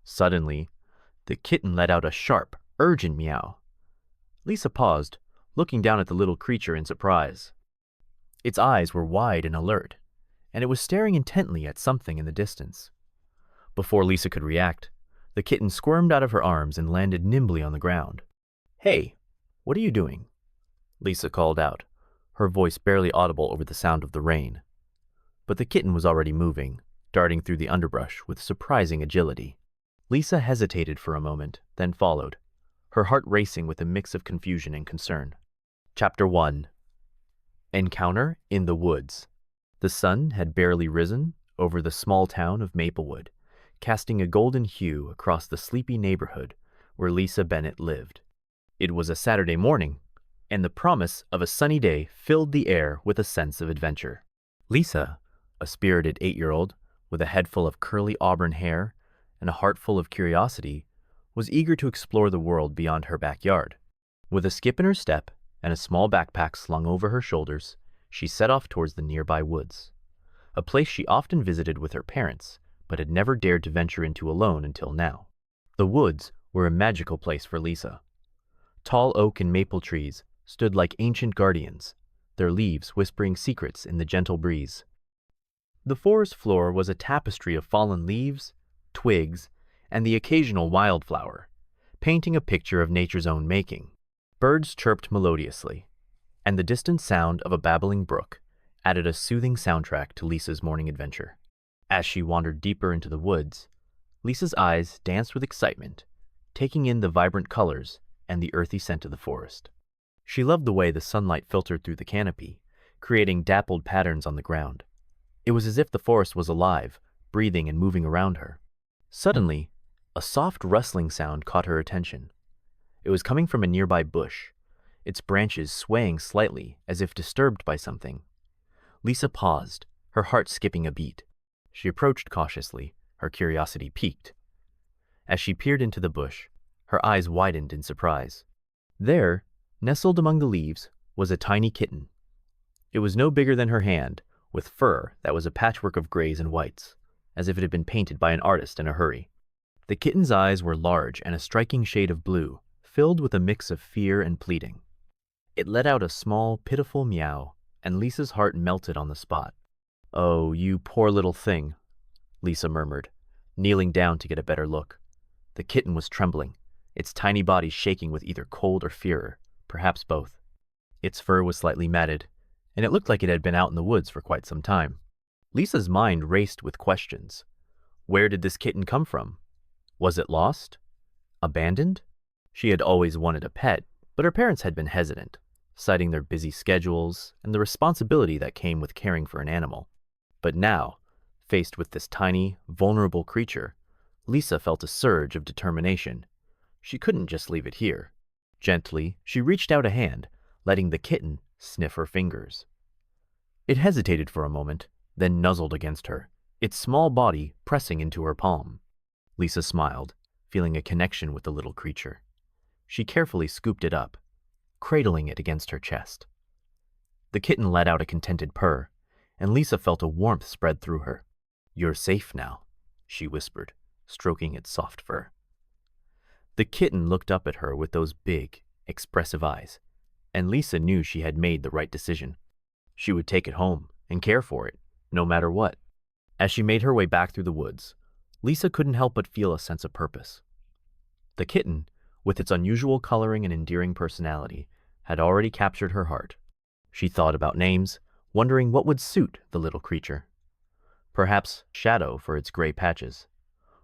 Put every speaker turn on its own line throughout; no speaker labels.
Suddenly, the kitten let out a sharp, urgent meow. Lisa paused, looking down at the little creature in surprise. Its eyes were wide and alert, and it was staring intently at something in the distance. Before Lisa could react, the kitten squirmed out of her arms and landed nimbly on the ground. "Hey, what are you doing?" Lisa called out, her voice barely audible over the sound of the rain. But the kitten was already moving, darting through the underbrush with surprising agility. Lisa hesitated for a moment, then followed, her heart racing with a mix of confusion and concern. Chapter 1. Encounter in the Woods. The sun had barely risen over the small town of Maplewood, casting a golden hue across the sleepy neighborhood where Lisa Bennett lived. It was a Saturday morning, and the promise of a sunny day filled the air with a sense of adventure. Lisa, a spirited 8-year-old with a head full of curly auburn hair and a heart full of curiosity, was eager to explore the world beyond her backyard. With a skip in her step and a small backpack slung over her shoulders, she set off towards the nearby woods, a place she often visited with her parents, but had never dared to venture into alone until now. The woods were a magical place for Lisa. Tall oak and maple trees stood like ancient guardians, their leaves whispering secrets in the gentle breeze. The forest floor was a tapestry of fallen leaves, twigs, and the occasional wildflower, painting a picture of nature's own making. Birds chirped melodiously, and the distant sound of a babbling brook added a soothing soundtrack to Lisa's morning adventure. As she wandered deeper into the woods, Lisa's eyes danced with excitement, taking in the vibrant colors and the earthy scent of the forest. She loved the way the sunlight filtered through the canopy, creating dappled patterns on the ground. It was as if the forest was alive, breathing and moving around her. Suddenly, a soft rustling sound caught her attention. It was coming from a nearby bush, its branches swaying slightly as if disturbed by something. Lisa paused, her heart skipping a beat. She approached cautiously, her curiosity piqued. As she peered into the bush, her eyes widened in surprise. There, nestled among the leaves, was a tiny kitten. It was no bigger than her hand, with fur that was a patchwork of grays and whites, as if it had been painted by an artist in a hurry. The kitten's eyes were large and a striking shade of blue, filled with a mix of fear and pleading. It let out a small, pitiful meow, and Lisa's heart melted on the spot. "Oh, you poor little thing," Lisa murmured, kneeling down to get a better look. The kitten was trembling, its tiny body shaking with either cold or fear, perhaps both. Its fur was slightly matted, and it looked like it had been out in the woods for quite some time. Lisa's mind raced with questions. Where did this kitten come from? Was it lost? Abandoned? She had always wanted a pet, but her parents had been hesitant, citing their busy schedules and the responsibility that came with caring for an animal. But now, faced with this tiny, vulnerable creature, Lisa felt a surge of determination. She couldn't just leave it here. Gently, she reached out a hand, letting the kitten sniff her fingers. It hesitated for a moment, then nuzzled against her, its small body pressing into her palm. Lisa smiled, feeling a connection with the little creature. She carefully scooped it up, cradling it against her chest. The kitten let out a contented purr, and Lisa felt a warmth spread through her. "You're safe now," she whispered, stroking its soft fur. The kitten looked up at her with those big, expressive eyes, and Lisa knew she had made the right decision. She would take it home and care for it, no matter what. As she made her way back through the woods, Lisa couldn't help but feel a sense of purpose. The kitten, with its unusual coloring and endearing personality, had already captured her heart. She thought about names, wondering what would suit the little creature. Perhaps Shadow for its gray patches,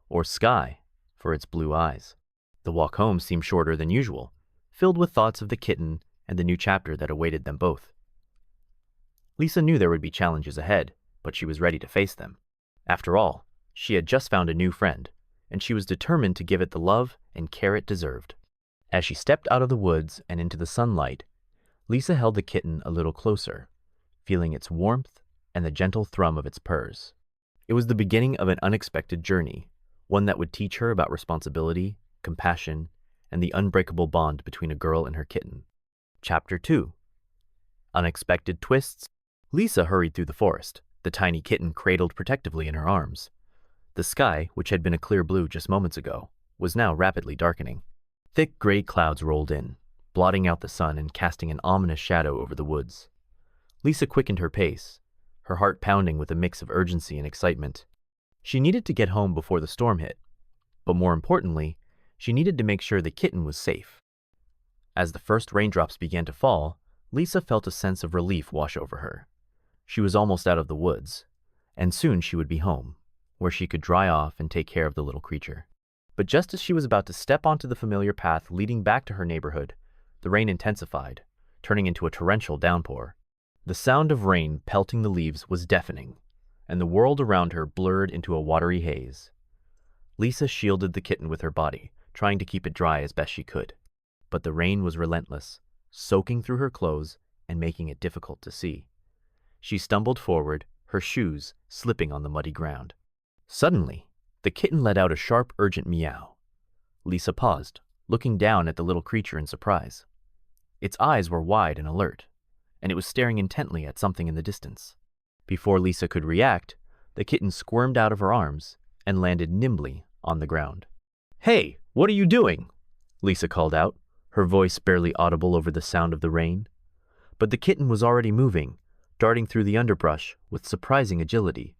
or Sky for its blue eyes. The walk home seemed shorter than usual, filled with thoughts of the kitten and the new chapter that awaited them both. Lisa knew there would be challenges ahead, but she was ready to face them. After all, she had just found a new friend, and she was determined to give it the love and care it deserved. As she stepped out of the woods and into the sunlight, Lisa held the kitten a little closer, feeling its warmth and the gentle thrum of its purrs. It was the beginning of an unexpected journey, one that would teach her about responsibility, compassion, and the unbreakable bond between a girl and her kitten. Chapter 2. Unexpected Twists. Lisa hurried through the forest, the tiny kitten cradled protectively in her arms. The sky, which had been a clear blue just moments ago, was now rapidly darkening. Thick gray clouds rolled in, blotting out the sun and casting an ominous shadow over the woods. Lisa quickened her pace, her heart pounding with a mix of urgency and excitement. She needed to get home before the storm hit, but more importantly, she needed to make sure the kitten was safe. As the first raindrops began to fall, Lisa felt a sense of relief wash over her. She was almost out of the woods, and soon she would be home, where she could dry off and take care of the little creature. But just as she was about to step onto the familiar path leading back to her neighborhood, the rain intensified, turning into a torrential downpour. The sound of rain pelting the leaves was deafening, and the world around her blurred into a watery haze. Lisa shielded the kitten with her body, trying to keep it dry as best she could. But the rain was relentless, soaking through her clothes and making it difficult to see. She stumbled forward, her shoes slipping on the muddy ground. Suddenly, the kitten let out a sharp, urgent meow. Lisa paused, looking down at the little creature in surprise. Its eyes were wide and alert, and it was staring intently at something in the distance. Before Lisa could react, the kitten squirmed out of her arms and landed nimbly on the ground. "Hey, what are you doing?" Lisa called out, her voice barely audible over the sound of the rain. But the kitten was already moving, darting through the underbrush with surprising agility.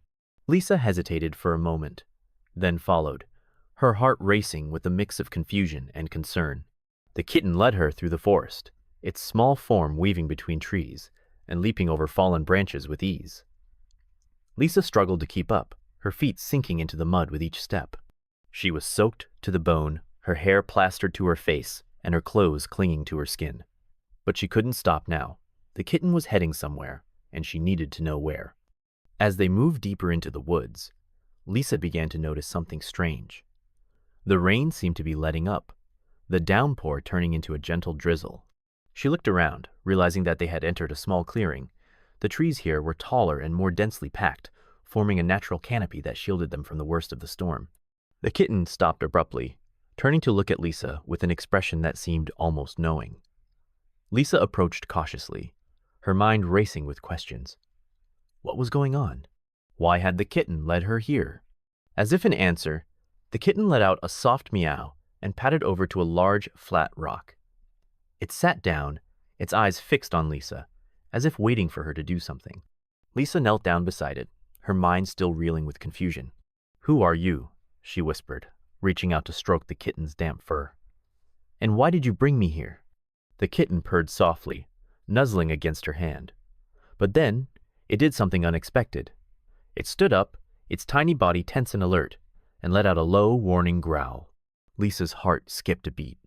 Lisa hesitated for a moment, then followed, her heart racing with a mix of confusion and concern. The kitten led her through the forest, its small form weaving between trees and leaping over fallen branches with ease. Lisa struggled to keep up, her feet sinking into the mud with each step. She was soaked to the bone, her hair plastered to her face, and her clothes clinging to her skin. But she couldn't stop now. The kitten was heading somewhere, and she needed to know where. As they moved deeper into the woods, Lisa began to notice something strange. The rain seemed to be letting up, the downpour turning into a gentle drizzle. She looked around, realizing that they had entered a small clearing. The trees here were taller and more densely packed, forming a natural canopy that shielded them from the worst of the storm. The kitten stopped abruptly, turning to look at Lisa with an expression that seemed almost knowing. Lisa approached cautiously, her mind racing with questions. What was going on? Why had the kitten led her here? As if in answer, the kitten let out a soft meow and padded over to a large, flat rock. It sat down, its eyes fixed on Lisa, as if waiting for her to do something. Lisa knelt down beside it, her mind still reeling with confusion. "Who are you?" she whispered, reaching out to stroke the kitten's damp fur. "And why did you bring me here?" The kitten purred softly, nuzzling against her hand. But then, it did something unexpected. It stood up, its tiny body tense and alert, and let out a low, warning growl. Lisa's heart skipped a beat.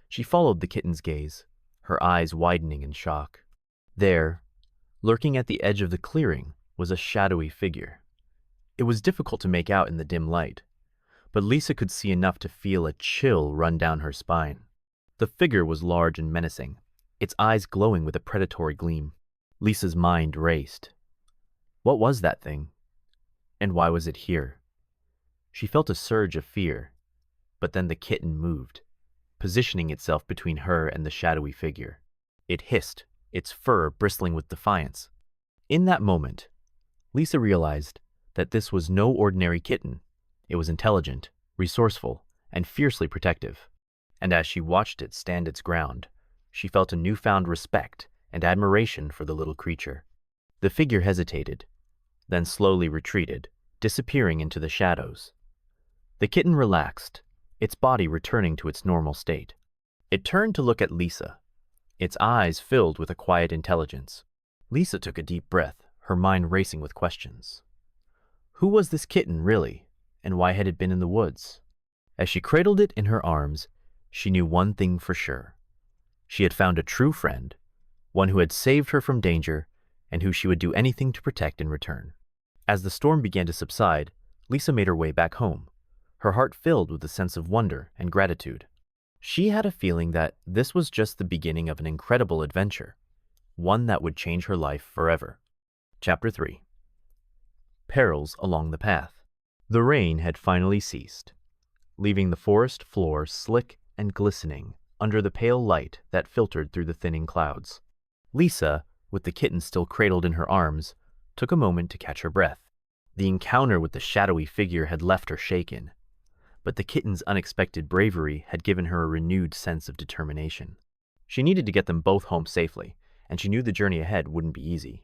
She followed the kitten's gaze, her eyes widening in shock. There, lurking at the edge of the clearing, was a shadowy figure. It was difficult to make out in the dim light, but Lisa could see enough to feel a chill run down her spine. The figure was large and menacing, its eyes glowing with a predatory gleam. Lisa's mind raced. What was that thing? And why was it here? She felt a surge of fear, but then the kitten moved, positioning itself between her and the shadowy figure. It hissed, its fur bristling with defiance. In that moment, Lisa realized that this was no ordinary kitten. It was intelligent, resourceful, and fiercely protective. And as she watched it stand its ground, she felt a newfound respect and admiration for the little creature. The figure hesitated, then slowly retreated, disappearing into the shadows. The kitten relaxed, its body returning to its normal state. It turned to look at Lisa, its eyes filled with a quiet intelligence. Lisa took a deep breath, her mind racing with questions. Who was this kitten, really, and why had it been in the woods? As she cradled it in her arms, she knew one thing for sure. She had found a true friend, one who had saved her from danger and who she would do anything to protect in return. As the storm began to subside, Lisa made her way back home, her heart filled with a sense of wonder and gratitude. She had a feeling that this was just the beginning of an incredible adventure, one that would change her life forever. Chapter 3. Perils along the path. The rain had finally ceased, leaving the forest floor slick and glistening under the pale light that filtered through the thinning clouds. Lisa, with the kitten still cradled in her arms, took a moment to catch her breath. The encounter with the shadowy figure had left her shaken, but the kitten's unexpected bravery had given her a renewed sense of determination. She needed to get them both home safely, and she knew the journey ahead wouldn't be easy.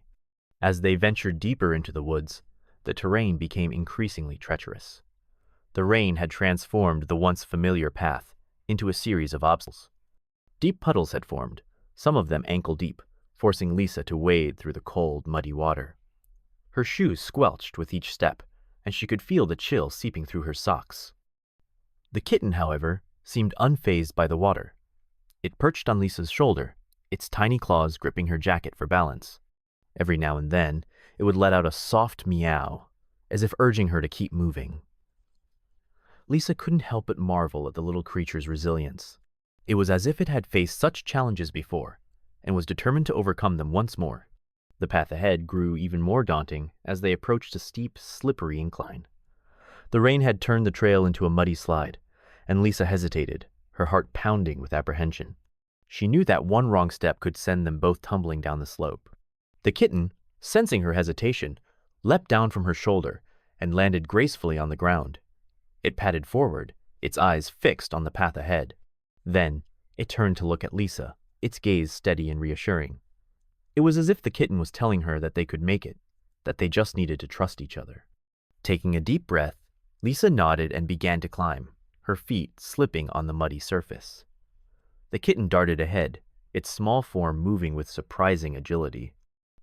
As they ventured deeper into the woods, the terrain became increasingly treacherous. The rain had transformed the once familiar path into a series of obstacles. Deep puddles had formed, some of them ankle-deep, forcing Lisa to wade through the cold, muddy water. Her shoes squelched with each step, and she could feel the chill seeping through her socks. The kitten, however, seemed unfazed by the water. It perched on Lisa's shoulder, its tiny claws gripping her jacket for balance. Every now and then, it would let out a soft meow, as if urging her to keep moving. Lisa couldn't help but marvel at the little creature's resilience. It was as if it had faced such challenges before, and was determined to overcome them once more. The path ahead grew even more daunting as they approached a steep, slippery incline. The rain had turned the trail into a muddy slide, and Lisa hesitated, her heart pounding with apprehension. She knew that one wrong step could send them both tumbling down the slope. The kitten, sensing her hesitation, leapt down from her shoulder and landed gracefully on the ground. It padded forward, its eyes fixed on the path ahead. Then, it turned to look at Lisa, its gaze steady and reassuring. It was as if the kitten was telling her that they could make it, that they just needed to trust each other. Taking a deep breath, Lisa nodded and began to climb, her feet slipping on the muddy surface. The kitten darted ahead, its small form moving with surprising agility.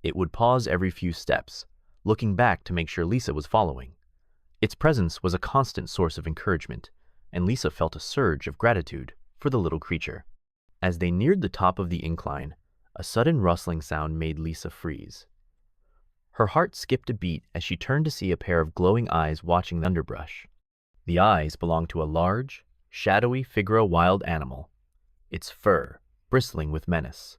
It would pause every few steps, looking back to make sure Lisa was following. Its presence was a constant source of encouragement, and Lisa felt a surge of gratitude for the little creature. As they neared the top of the incline, a sudden rustling sound made Lisa freeze. Her heart skipped a beat as she turned to see a pair of glowing eyes watching the underbrush. The eyes belonged to a large, shadowy figure, a wild animal, its fur bristling with menace.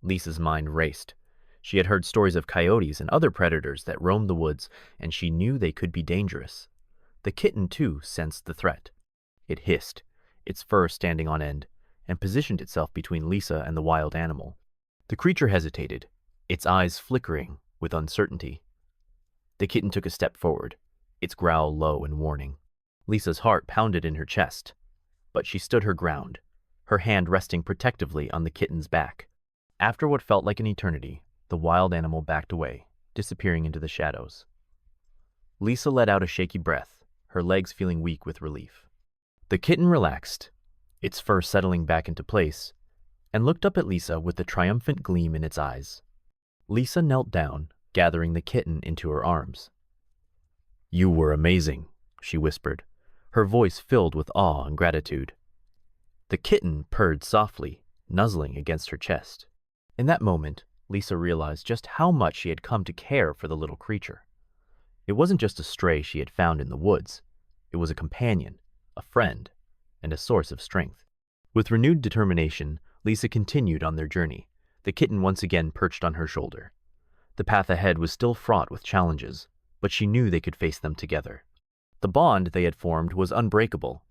Lisa's mind raced. She had heard stories of coyotes and other predators that roamed the woods, and she knew they could be dangerous. The kitten, too, sensed the threat. It hissed, its fur standing on end, and positioned itself between Lisa and the wild animal. The creature hesitated, its eyes flickering with uncertainty. The kitten took a step forward, its growl low and warning. Lisa's heart pounded in her chest, but she stood her ground, her hand resting protectively on the kitten's back. After what felt like an eternity, the wild animal backed away, disappearing into the shadows. Lisa let out a shaky breath, her legs feeling weak with relief. The kitten relaxed, its fur settling back into place, and looked up at Lisa with a triumphant gleam in its eyes. Lisa knelt down, gathering the kitten into her arms. "You were amazing," she whispered, her voice filled with awe and gratitude. The kitten purred softly, nuzzling against her chest. In that moment, Lisa realized just how much she had come to care for the little creature. It wasn't just a stray she had found in the woods. It was a companion, a friend, and a source of strength. With renewed determination, Lisa continued on their journey, the kitten once again perched on her shoulder. The path ahead was still fraught with challenges, but she knew they could face them together. The bond they had formed was unbreakable,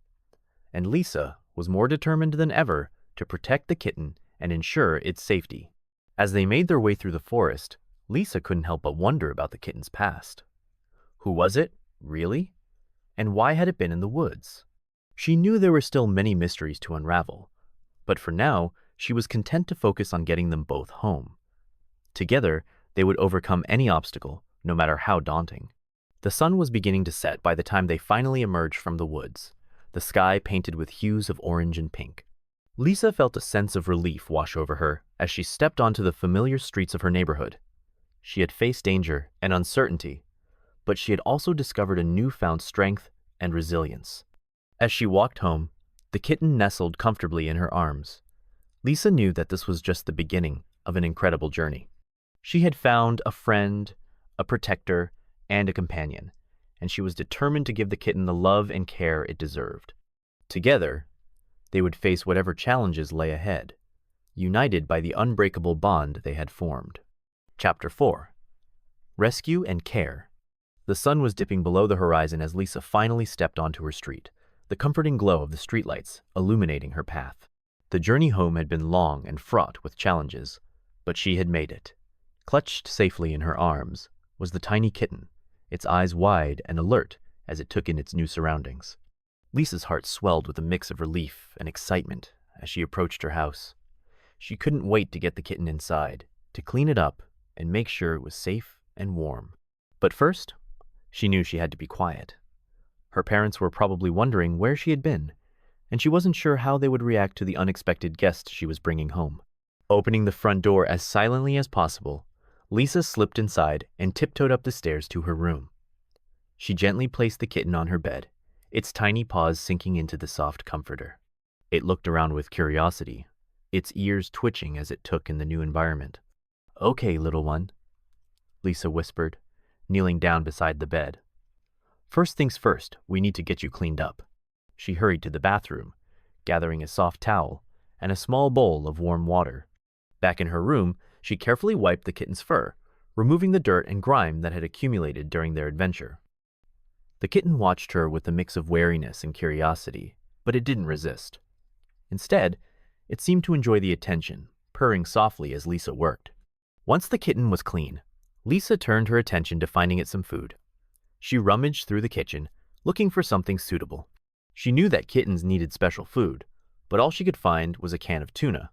and Lisa was more determined than ever to protect the kitten and ensure its safety. As they made their way through the forest, Lisa couldn't help but wonder about the kitten's past. Who was it, really? And why had it been in the woods? She knew there were still many mysteries to unravel, but for now, she was content to focus on getting them both home. Together, they would overcome any obstacle, no matter how daunting. The sun was beginning to set by the time they finally emerged from the woods, the sky painted with hues of orange and pink. Lisa felt a sense of relief wash over her as she stepped onto the familiar streets of her neighborhood. She had faced danger and uncertainty, but she had also discovered a newfound strength and resilience. As she walked home, the kitten nestled comfortably in her arms. Lisa knew that this was just the beginning of an incredible journey. She had found a friend, a protector, and a companion, and she was determined to give the kitten the love and care it deserved. Together, they would face whatever challenges lay ahead, united by the unbreakable bond they had formed. Chapter 4. Rescue and Care. The sun was dipping below the horizon as Lisa finally stepped onto her street, the comforting glow of the streetlights illuminating her path. The journey home had been long and fraught with challenges, but she had made it. Clutched safely in her arms was the tiny kitten, its eyes wide and alert as it took in its new surroundings. Lisa's heart swelled with a mix of relief and excitement as she approached her house. She couldn't wait to get the kitten inside, to clean it up and make sure it was safe and warm. But first, she knew she had to be quiet. Her parents were probably wondering where she had been, and she wasn't sure how they would react to the unexpected guest she was bringing home. Opening the front door as silently as possible, Lisa slipped inside and tiptoed up the stairs to her room. She gently placed the kitten on her bed, its tiny paws sinking into the soft comforter. It looked around with curiosity, its ears twitching as it took in the new environment. "Okay, little one," Lisa whispered, kneeling down beside the bed. "First things first, we need to get you cleaned up." She hurried to the bathroom, gathering a soft towel and a small bowl of warm water. Back in her room, she carefully wiped the kitten's fur, removing the dirt and grime that had accumulated during their adventure. The kitten watched her with a mix of wariness and curiosity, but it didn't resist. Instead, it seemed to enjoy the attention, purring softly as Lisa worked. Once the kitten was clean, Lisa turned her attention to finding it some food. She rummaged through the kitchen, looking for something suitable. She knew that kittens needed special food, but all she could find was a can of tuna.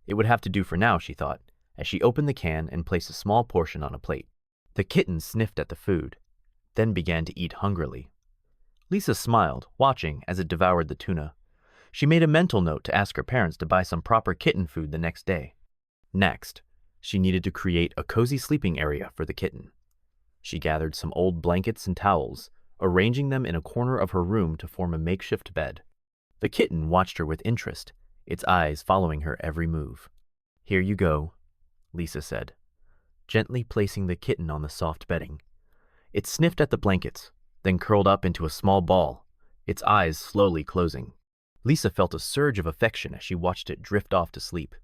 It would have to do for now, she thought, as she opened the can and placed a small portion on a plate. The kitten sniffed at the food, then began to eat hungrily. Lisa smiled, watching as it devoured the tuna. She made a mental note to ask her parents to buy some proper kitten food the next day. Next, she needed to create a cozy sleeping area for the kitten. She gathered some old blankets and towels, arranging them in a corner of her room to form a makeshift bed. The kitten watched her with interest, its eyes following her every move. "Here you go," Lisa said, gently placing the kitten on the soft bedding. It sniffed at the blankets, then curled up into a small ball, its eyes slowly closing. Lisa felt a surge of affection as she watched it drift off to sleep.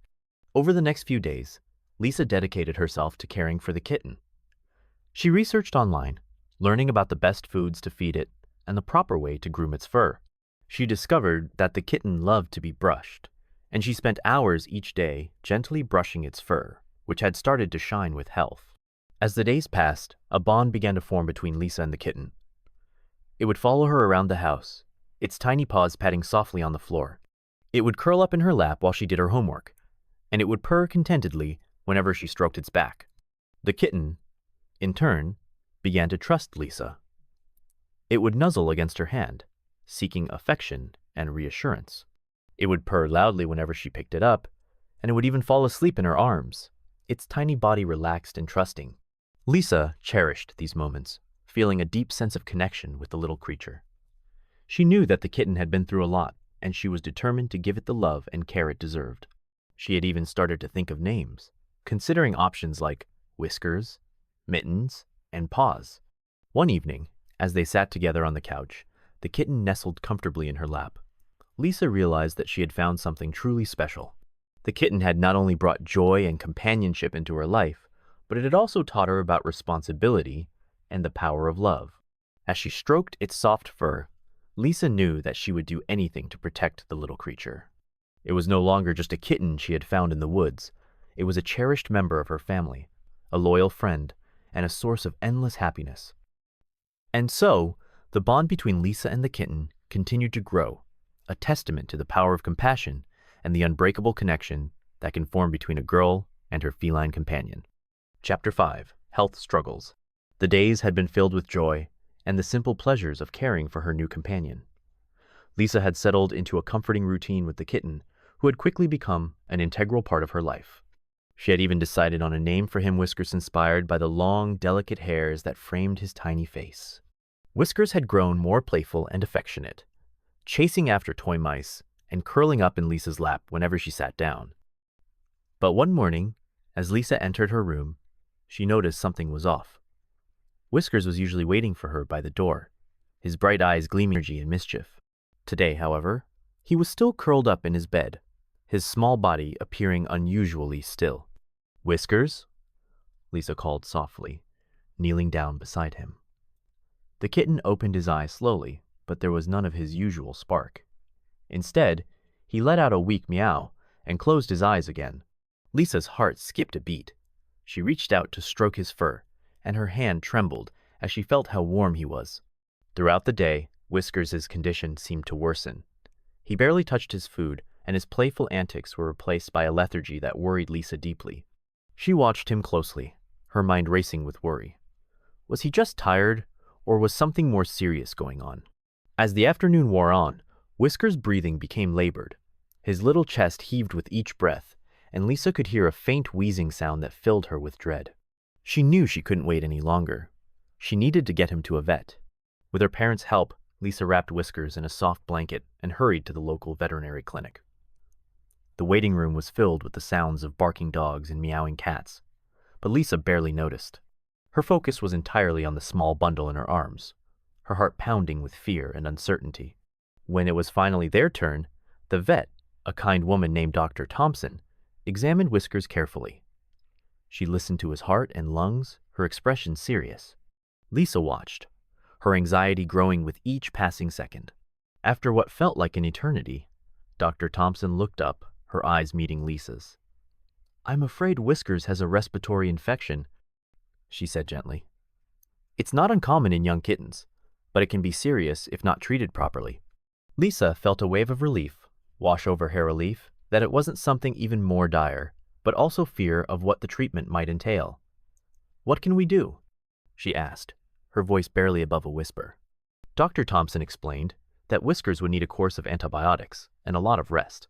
Over the next few days, Lisa dedicated herself to caring for the kitten. She researched online, learning about the best foods to feed it and the proper way to groom its fur. She discovered that the kitten loved to be brushed, and she spent hours each day gently brushing its fur, which had started to shine with health. As the days passed, a bond began to form between Lisa and the kitten. It would follow her around the house, its tiny paws patting softly on the floor. It would curl up in her lap while she did her homework, and it would purr contentedly whenever she stroked its back. The kitten, in turn, began to trust Lisa. It would nuzzle against her hand, seeking affection and reassurance. It would purr loudly whenever she picked it up, and it would even fall asleep in her arms, its tiny body relaxed and trusting. Lisa cherished these moments, feeling a deep sense of connection with the little creature. She knew that the kitten had been through a lot, and she was determined to give it the love and care it deserved. She had even started to think of names, considering options like Whiskers, Mittens, and Paws. One evening, as they sat together on the couch, the kitten nestled comfortably in her lap. Lisa realized that she had found something truly special. The kitten had not only brought joy and companionship into her life, but it had also taught her about responsibility and the power of love. As she stroked its soft fur, Lisa knew that she would do anything to protect the little creature. It was no longer just a kitten she had found in the woods. It was a cherished member of her family, a loyal friend, and a source of endless happiness. And so, the bond between Lisa and the kitten continued to grow, a testament to the power of compassion and the unbreakable connection that can form between a girl and her feline companion. Chapter 5. Health Struggles. The days had been filled with joy and the simple pleasures of caring for her new companion. Lisa had settled into a comforting routine with the kitten, who had quickly become an integral part of her life. She had even decided on a name for him, Whiskers, inspired by the long, delicate hairs that framed his tiny face. Whiskers had grown more playful and affectionate, chasing after toy mice and curling up in Lisa's lap whenever she sat down. But one morning, as Lisa entered her room, she noticed something was off. Whiskers was usually waiting for her by the door, his bright eyes gleaming with energy and mischief. Today, however, he was still curled up in his bed, his small body appearing unusually still. "Whiskers?" Lisa called softly, kneeling down beside him. The kitten opened his eyes slowly, but there was none of his usual spark. Instead, he let out a weak meow and closed his eyes again. Lisa's heart skipped a beat. She reached out to stroke his fur, and her hand trembled as she felt how warm he was. Throughout the day, Whiskers' condition seemed to worsen. He barely touched his food, and his playful antics were replaced by a lethargy that worried Lisa deeply. She watched him closely, her mind racing with worry. Was he just tired, or was something more serious going on? As the afternoon wore on, Whiskers' breathing became labored. His little chest heaved with each breath, and Lisa could hear a faint wheezing sound that filled her with dread. She knew she couldn't wait any longer. She needed to get him to a vet. With her parents' help, Lisa wrapped Whiskers in a soft blanket and hurried to the local veterinary clinic. The waiting room was filled with the sounds of barking dogs and meowing cats, but Lisa barely noticed. Her focus was entirely on the small bundle in her arms, her heart pounding with fear and uncertainty. When it was finally their turn, the vet, a kind woman named Dr. Thompson, examined Whiskers carefully. She listened to his heart and lungs, her expression serious. Lisa watched, her anxiety growing with each passing second. After what felt like an eternity, Dr. Thompson looked up, her eyes meeting Lisa's. "I'm afraid Whiskers has a respiratory infection," she said gently. "It's not uncommon in young kittens, but it can be serious if not treated properly." Lisa felt a wave of relief wash over her relief that it wasn't something even more dire, but also fear of what the treatment might entail. "What can we do?" she asked, her voice barely above a whisper. Dr. Thompson explained that Whiskers would need a course of antibiotics and a lot of rest.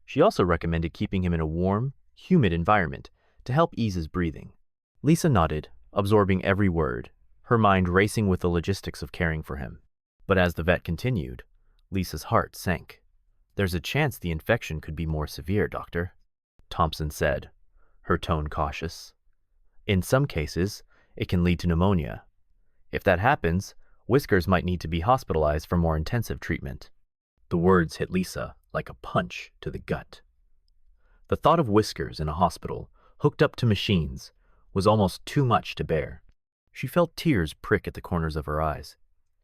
She also recommended keeping him in a warm, humid environment to help ease his breathing. Lisa nodded, absorbing every word, her mind racing with the logistics of caring for him. But as the vet continued, Lisa's heart sank. "There's a chance the infection could be more severe, Doctor," Thompson said, her tone cautious. "In some cases, it can lead to pneumonia. If that happens, Whiskers might need to be hospitalized for more intensive treatment." The words hit Lisa like a punch to the gut. The thought of Whiskers in a hospital, hooked up to machines, was almost too much to bear. She felt tears prick at the corners of her eyes,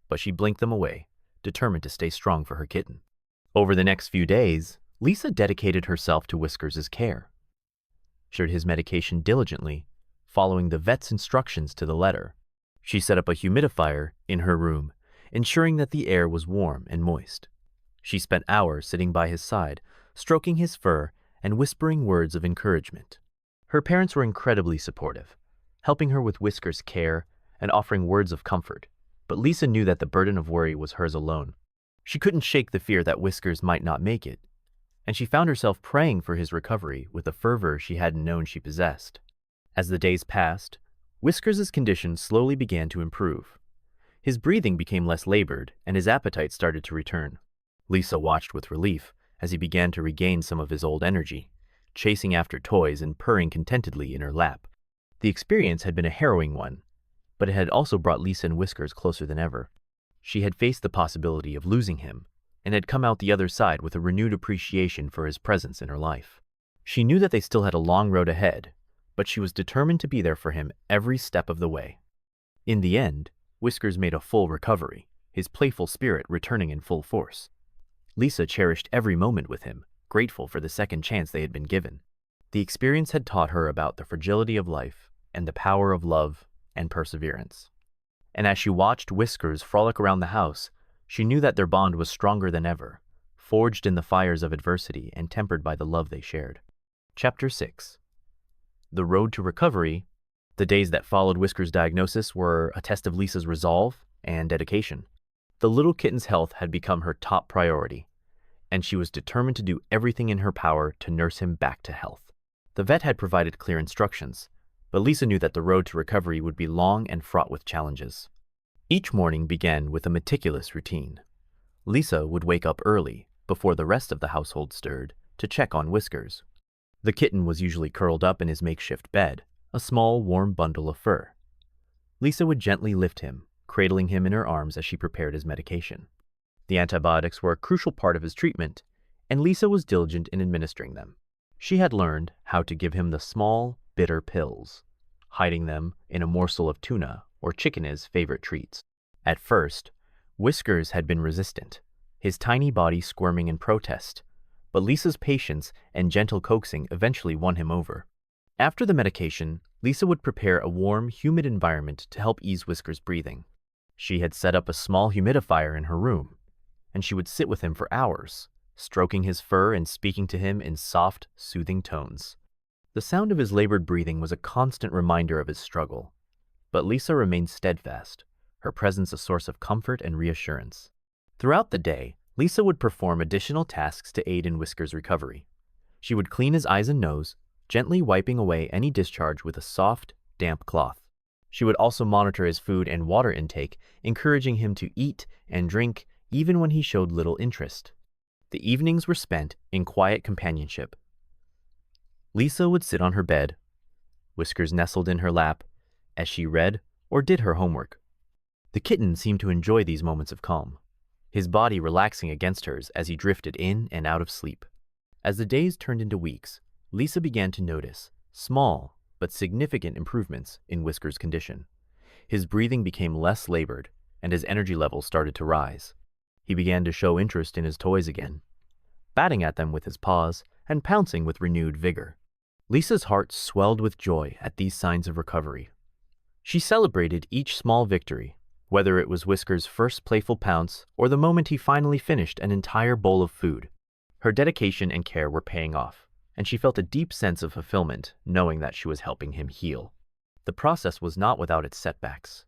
but she blinked them away, determined to stay strong for her kitten. Over the next few days, Lisa dedicated herself to Whiskers' care. She shared his medication diligently, following the vet's instructions to the letter. She set up a humidifier in her room, ensuring that the air was warm and moist. She spent hours sitting by his side, stroking his fur and whispering words of encouragement. Her parents were incredibly supportive, helping her with Whiskers' care and offering words of comfort, but Lisa knew that the burden of worry was hers alone. She couldn't shake the fear that Whiskers might not make it, and she found herself praying for his recovery with a fervor she hadn't known she possessed. As the days passed, Whiskers' condition slowly began to improve. His breathing became less labored, and his appetite started to return. Lisa watched with relief as he began to regain some of his old energy, chasing after toys and purring contentedly in her lap. The experience had been a harrowing one, but it had also brought Lisa and Whiskers closer than ever. She had faced the possibility of losing him, and had come out the other side with a renewed appreciation for his presence in her life. She knew that they still had a long road ahead, but she was determined to be there for him every step of the way. In the end, Whiskers made a full recovery, his playful spirit returning in full force. Lisa cherished every moment with him, grateful for the second chance they had been given. The experience had taught her about the fragility of life and the power of love and perseverance. And as she watched Whiskers frolic around the house, she knew that their bond was stronger than ever, forged in the fires of adversity and tempered by the love they shared. Chapter 6. The road to recovery. The days that followed Whiskers' diagnosis were a test of Lisa's resolve and dedication. The little kitten's health had become her top priority, and she was determined to do everything in her power to nurse him back to health. The vet had provided clear instructions, but Lisa knew that the road to recovery would be long and fraught with challenges. Each morning began with a meticulous routine. Lisa would wake up early, before the rest of the household stirred, to check on Whiskers. The kitten was usually curled up in his makeshift bed, a small, warm bundle of fur. Lisa would gently lift him, cradling him in her arms as she prepared his medication. The antibiotics were a crucial part of his treatment, and Lisa was diligent in administering them. She had learned how to give him the small, bitter pills, hiding them in a morsel of tuna or chicken's favorite treats. At first, Whiskers had been resistant, his tiny body squirming in protest, but Lisa's patience and gentle coaxing eventually won him over. After the medication, Lisa would prepare a warm, humid environment to help ease Whiskers' breathing. She had set up a small humidifier in her room, and she would sit with him for hours, stroking his fur and speaking to him in soft, soothing tones. The sound of his labored breathing was a constant reminder of his struggle, but Lisa remained steadfast, her presence a source of comfort and reassurance. Throughout the day, Lisa would perform additional tasks to aid in Whiskers' recovery. She would clean his eyes and nose, gently wiping away any discharge with a soft, damp cloth. She would also monitor his food and water intake, encouraging him to eat and drink even when he showed little interest. The evenings were spent in quiet companionship. Lisa would sit on her bed, Whiskers nestled in her lap, as she read or did her homework. The kitten seemed to enjoy these moments of calm, his body relaxing against hers as he drifted in and out of sleep. As the days turned into weeks, Lisa began to notice small but significant improvements in Whiskers' condition. His breathing became less labored, and his energy levels started to rise. He began to show interest in his toys again, batting at them with his paws and pouncing with renewed vigor. Lisa's heart swelled with joy at these signs of recovery. She celebrated each small victory, whether it was Whiskers' first playful pounce or the moment he finally finished an entire bowl of food. Her dedication and care were paying off, and she felt a deep sense of fulfillment knowing that she was helping him heal. The process was not without its setbacks.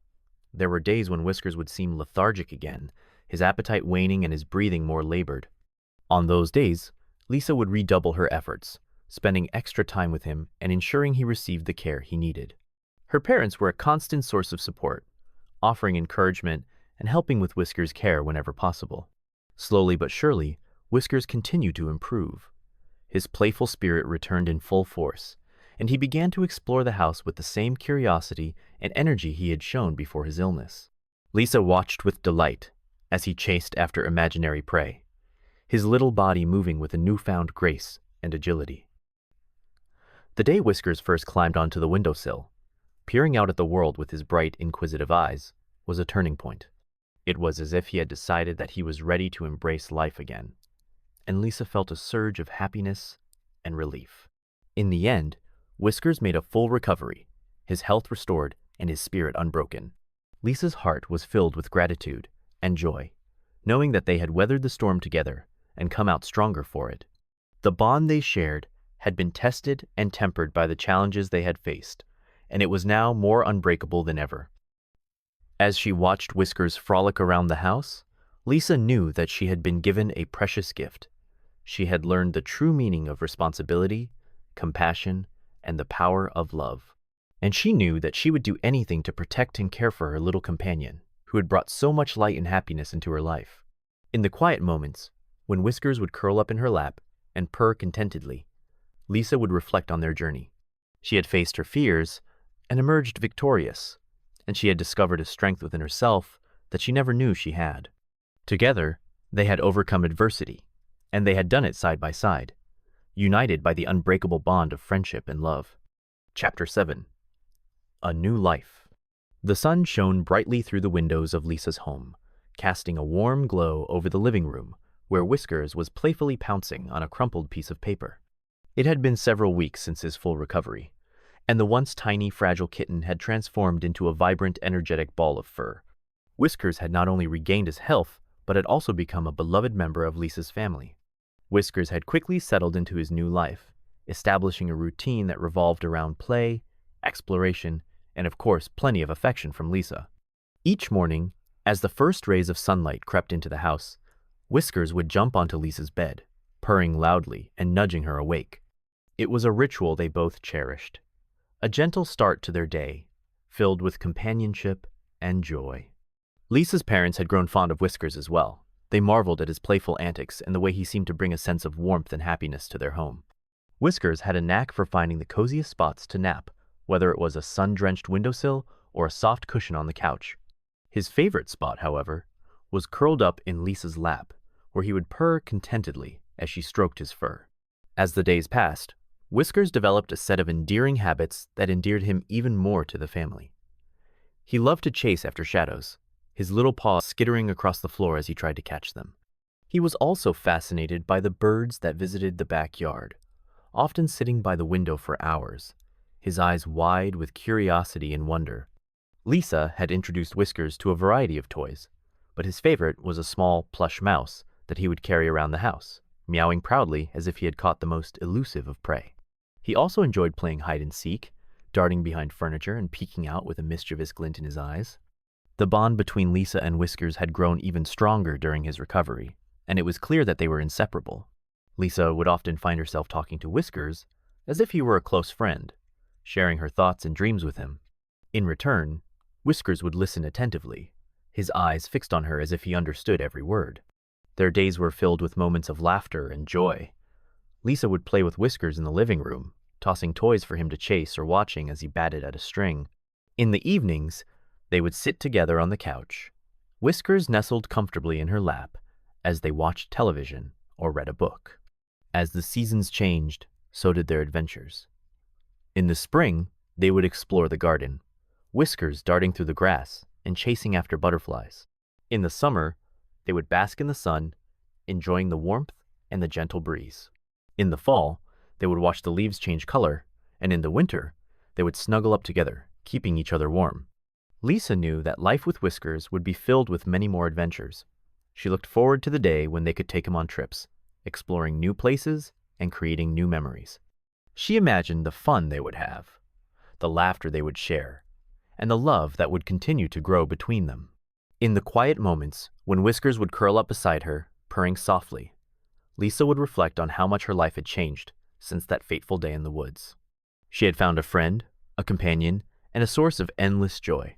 There were days when Whiskers would seem lethargic again, his appetite waning and his breathing more labored. On those days, Lisa would redouble her efforts, spending extra time with him and ensuring he received the care he needed. Her parents were a constant source of support, offering encouragement and helping with Whiskers' care whenever possible. Slowly but surely, Whiskers continued to improve. His playful spirit returned in full force, and he began to explore the house with the same curiosity and energy he had shown before his illness. Lisa watched with delight as he chased after imaginary prey, his little body moving with a newfound grace and agility. The day Whiskers first climbed onto the windowsill, peering out at the world with his bright, inquisitive eyes, was a turning point. It was as if he had decided that he was ready to embrace life again, and Lisa felt a surge of happiness and relief. In the end, Whiskers made a full recovery, his health restored and his spirit unbroken. Lisa's heart was filled with gratitude and joy, knowing that they had weathered the storm together and come out stronger for it. The bond they shared had been tested and tempered by the challenges they had faced, and it was now more unbreakable than ever. As she watched Whiskers frolic around the house, Lisa knew that she had been given a precious gift. She had learned the true meaning of responsibility, compassion, and the power of love. And she knew that she would do anything to protect and care for her little companion, who had brought so much light and happiness into her life. In the quiet moments, when Whiskers would curl up in her lap and purr contentedly, Lisa would reflect on their journey. She had faced her fears and emerged victorious, and she had discovered a strength within herself that she never knew she had. Together, they had overcome adversity, and they had done it side by side, united by the unbreakable bond of friendship and love. Chapter 7. A New Life. The sun shone brightly through the windows of Lisa's home, casting a warm glow over the living room, where Whiskers was playfully pouncing on a crumpled piece of paper. It had been several weeks since his full recovery, and the once tiny, fragile kitten had transformed into a vibrant, energetic ball of fur. Whiskers had not only regained his health, but had also become a beloved member of Lisa's family. Whiskers had quickly settled into his new life, establishing a routine that revolved around play, exploration, and of course, plenty of affection from Lisa. Each morning, as the first rays of sunlight crept into the house, Whiskers would jump onto Lisa's bed, purring loudly and nudging her awake. It was a ritual they both cherished, a gentle start to their day, filled with companionship and joy. Lisa's parents had grown fond of Whiskers as well. They marveled at his playful antics and the way he seemed to bring a sense of warmth and happiness to their home. Whiskers had a knack for finding the coziest spots to nap, whether it was a sun-drenched windowsill or a soft cushion on the couch. His favorite spot, however, was curled up in Lisa's lap, where he would purr contentedly as she stroked his fur. As the days passed, Whiskers developed a set of endearing habits that endeared him even more to the family. He loved to chase after shadows, his little paws skittering across the floor as he tried to catch them. He was also fascinated by the birds that visited the backyard, often sitting by the window for hours, his eyes wide with curiosity and wonder. Lisa had introduced Whiskers to a variety of toys, but his favorite was a small, plush mouse that he would carry around the house, meowing proudly as if he had caught the most elusive of prey. He also enjoyed playing hide-and-seek, darting behind furniture and peeking out with a mischievous glint in his eyes. The bond between Lisa and Whiskers had grown even stronger during his recovery, and it was clear that they were inseparable. Lisa would often find herself talking to Whiskers as if he were a close friend, sharing her thoughts and dreams with him. In return, Whiskers would listen attentively, his eyes fixed on her as if he understood every word. Their days were filled with moments of laughter and joy. Lisa would play with Whiskers in the living room, tossing toys for him to chase or watching as he batted at a string. In the evenings, they would sit together on the couch. Whiskers nestled comfortably in her lap as they watched television or read a book. As the seasons changed, so did their adventures. In the spring, they would explore the garden, Whiskers darting through the grass and chasing after butterflies. In the summer, they would bask in the sun, enjoying the warmth and the gentle breeze. In the fall, they would watch the leaves change color, and in the winter, they would snuggle up together, keeping each other warm. Lisa knew that life with Whiskers would be filled with many more adventures. She looked forward to the day when they could take him on trips, exploring new places and creating new memories. She imagined the fun they would have, the laughter they would share, and the love that would continue to grow between them. In the quiet moments, when Whiskers would curl up beside her, purring softly, Lisa would reflect on how much her life had changed since that fateful day in the woods. She had found a friend, a companion, and a source of endless joy.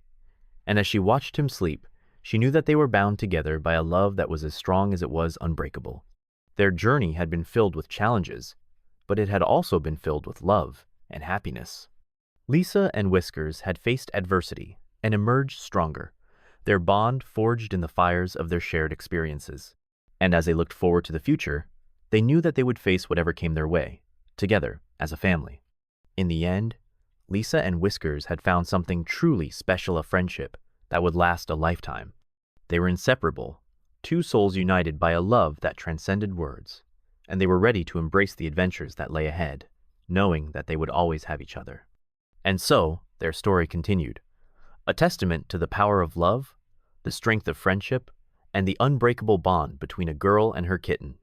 And as she watched him sleep, she knew that they were bound together by a love that was as strong as it was unbreakable. Their journey had been filled with challenges, but it had also been filled with love and happiness. Lisa and Whiskers had faced adversity and emerged stronger, their bond forged in the fires of their shared experiences. And as they looked forward to the future, they knew that they would face whatever came their way, together as a family. In the end, Lisa and Whiskers had found something truly special, a friendship that would last a lifetime. They were inseparable, two souls united by a love that transcended words, and they were ready to embrace the adventures that lay ahead, knowing that they would always have each other. And so, their story continued, a testament to the power of love, the strength of friendship, and the unbreakable bond between a girl and her kitten.